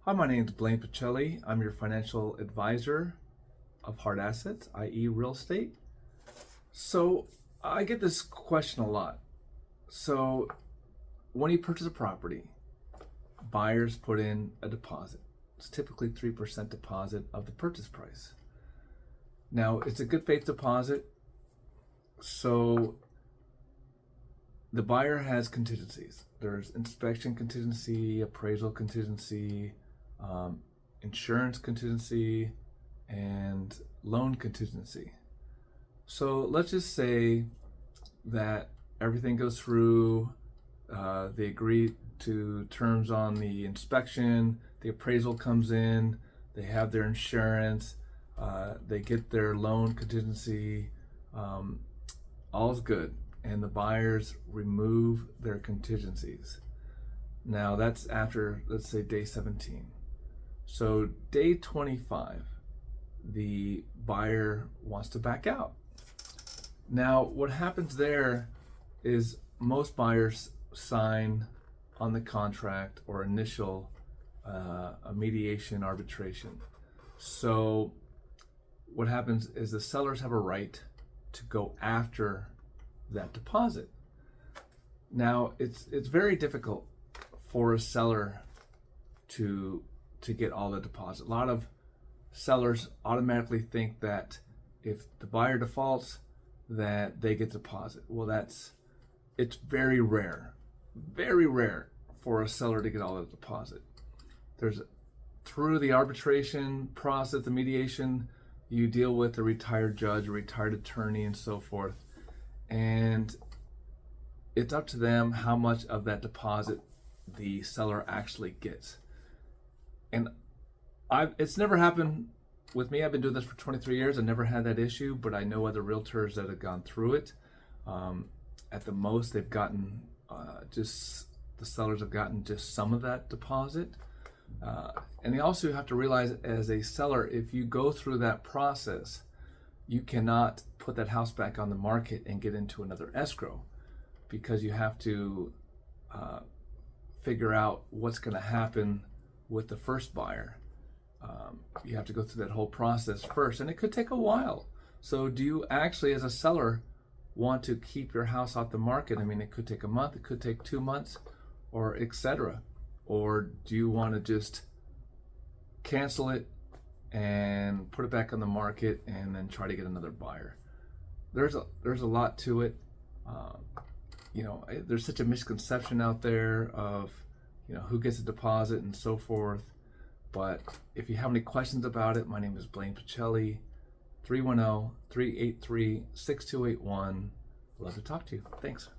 Hi, my name is Blayne Pacelli. I'm your financial advisor of hard assets, i.e. real estate. So I get this question a lot. So when you purchase a property, buyers put in a deposit. It's typically 3% deposit of the purchase price. Now, it's a good faith deposit. So the buyer has contingencies. There's inspection contingency, appraisal contingency, insurance contingency, and loan contingency. So let's just say that everything goes through, they agree to terms on the inspection, the appraisal comes in, they have their insurance, they get their loan contingency, all's good, and the buyers remove their contingencies. Now that's after, let's say, day 17. So day 25, the buyer wants to back out. Now what happens there is most buyers sign on the contract or initial a mediation arbitration. So what happens is the sellers have a right to go after that deposit. Now it's very difficult for a seller to get all the deposit. A lot of sellers automatically think that if the buyer defaults, that they get deposit. Well, it's very rare for a seller to get all the deposit. Through the arbitration process, the mediation, you deal with a retired judge, a retired attorney, and so forth. And it's up to them how much of that deposit the seller actually gets. And it's never happened with me. I've been doing this for 23 years. I never had that issue, but I know other realtors that have gone through it. At the most, they've gotten the sellers have gotten just some of that deposit. And you also have to realize, as a seller, if you go through that process, you cannot put that house back on the market and get into another escrow, because you have to figure out what's going to happen with the first buyer. You have to go through that whole process first, and it could take a while. So do you actually, as a seller, want to keep your house off the market? I mean, it could take a month, it could take 2 months, or etc. Or do you want to just cancel it and put it back on the market and then try to get another buyer? There's a lot to it. There's such a misconception out there of who gets a deposit and so forth. But if you have any questions about it, my name is Blayne Pacelli, 310-383-6281. Love to talk to you. Thanks.